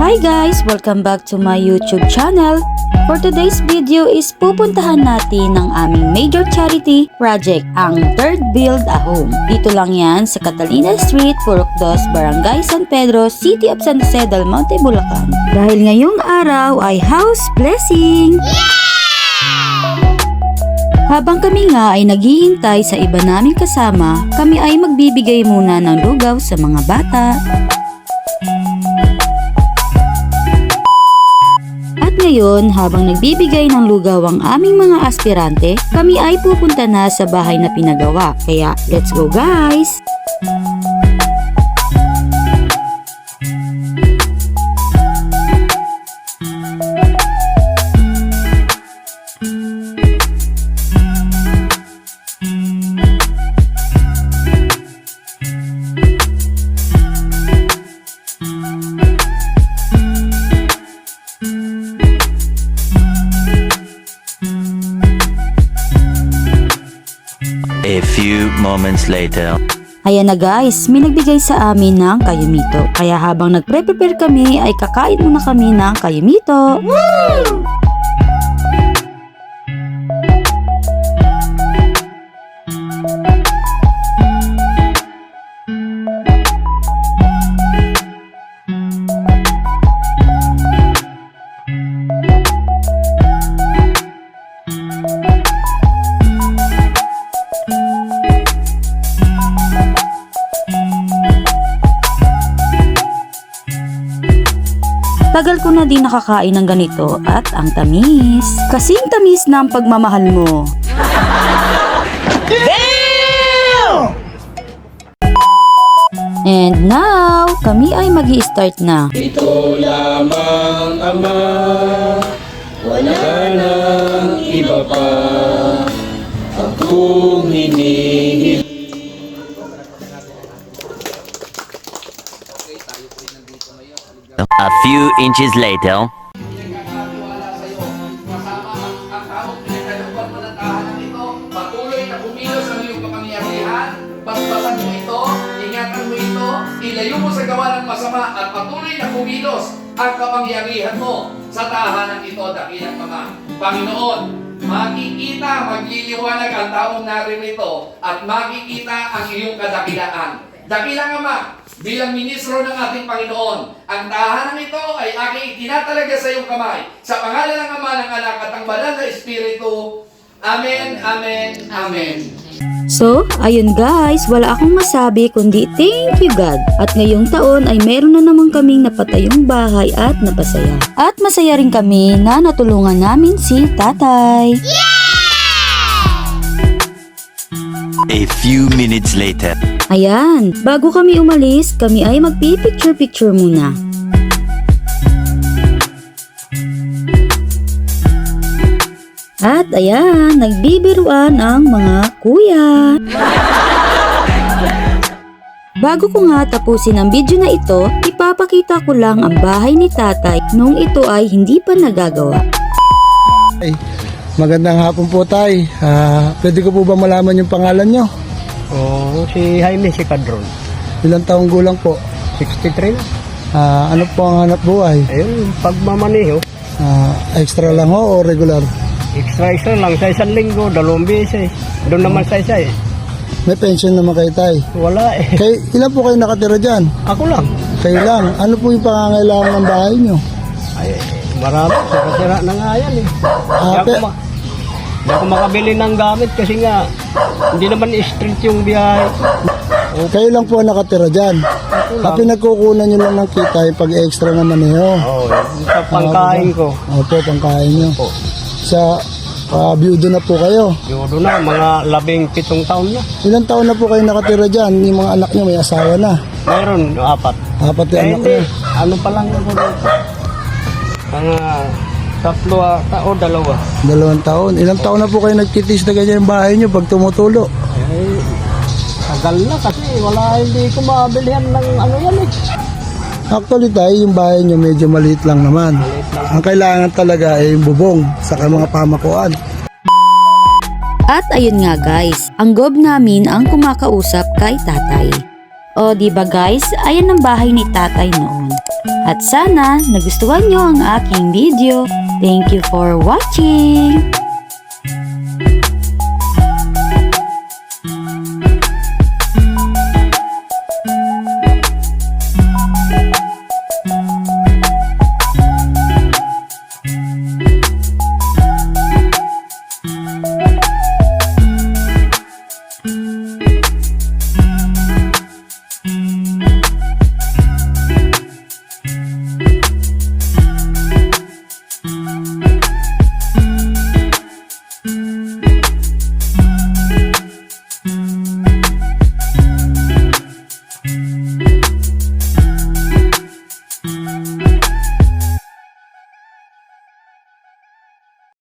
Hi guys! Welcome back to my YouTube channel. For today's video is pupuntahan natin ang aming major charity project, ang Third Build a Home. Dito lang yan sa Catalina Street, Purok 2, Barangay San Pedro, City of San Jose del Monte, Bulacan. Dahil ngayong araw ay house blessing! Habang kami nga ay naghihintay sa iba naming kasama, kami ay magbibigay muna ng lugaw sa mga bata. At ngayon, habang nagbibigay ng lugaw ang aming mga aspirante, kami ay pupunta na sa bahay na pinagawa. Kaya, let's go guys! A few moments later. Ayan na guys, may nagbigay sa amin ng kayumito. Kaya habang nagpre-prepare kami ay kakain muna kami ng kayumito. Woo! Tagal ko na din nakakain ng ganito at ang tamis. Kasing tamis na ang pagmamahal mo. Damn! And now, kami ay magi-start na. Ito lamang Ama, wala nang iba pa akong hinihiling. A few inches later. Patuloy na kumilos ang iyong kapangyarihan, basbasan mo ito, ingatan mo ito, ilayo mo sa gawa ng masama at patuloy na kumilos ang kapangyarihan mo sa tahanan ito, dakilang Ama. Panginoon, makikita, magliliwanag ang taong naririto at makikita ang iyong kadakilaan. Dakilang Ama, bilang ministro ng ating Panginoon, ang tahanan ito ay aking itinatalaga sa iyong kamay. Sa pangalan ng Ama, ng Anak at ng Banal na Espiritu. Amen, Amen, Amen. So, ayun guys, wala akong masabi kundi thank you God. At ngayong taon ay meron na naman kaming napatayong bahay at napasaya. At masaya rin kami na natulungan namin si Tatay. A few minutes later. Ayan, bago kami umalis, kami ay magpipicture-picture muna. At ayan, nagbibiruan ang mga kuya. Bago ko nga tapusin ang video na ito, ipapakita ko lang ang bahay ni Tatay nung ito ay hindi pa nagagawa. Magandang hapon po tay. Pwede ko po ba malaman yung pangalan nyo? Oh, si Jaime si Cadron. Ilang taong gulang po? 63 na. Ano po ang hanap buhay? Ayun, pagmamaneho. Extra lang ho o regular? Extra lang sa isang linggo, 2 beses. Doon naman sa isa eh. May pension naman kayo tay. Wala eh. Ilan po kayo nakatira dyan? Ako lang. Kayo lang. Ano po yung pangangailangan ng bahay nyo? Ay, marami. Sira na nga yan eh. Hindi ako makabili ng gamit kasi nga hindi naman street yung biyahe. Kayo lang po ang nakatira dyan. Pinagkukunan nyo lang ng kita yung pag-extra na maneho. Oo, sa pangkain ko. Opo, pangkain nyo. Opo. Sa byudo na po kayo. Yodo na, mga 17 taon na. Ilang taon na po kayo nakatira dyan? Yung mga anak nyo may asawa na. Mayroon, 4. Apat yung anak Hindi, nyo. ano pa lang ako dito. Mga 3 o 2. 2 taon. Ilang taon na po kayo nagtitis na ganyan yung bahay nyo pag tumutulo? Eh, tagal na kasi hindi ko mabilihan ng ano yan eh. Actually tayo, yung bahay nyo medyo maliit lang naman. Ang kailangan talaga ay yung bubong sa mga pamakuan. At ayun nga guys, ang gob namin ang kumakausap kay Tatay. O diba guys, ayan ang bahay ni tatay noon. At sana nagustuhan nyo ang aking video. Thank you for watching!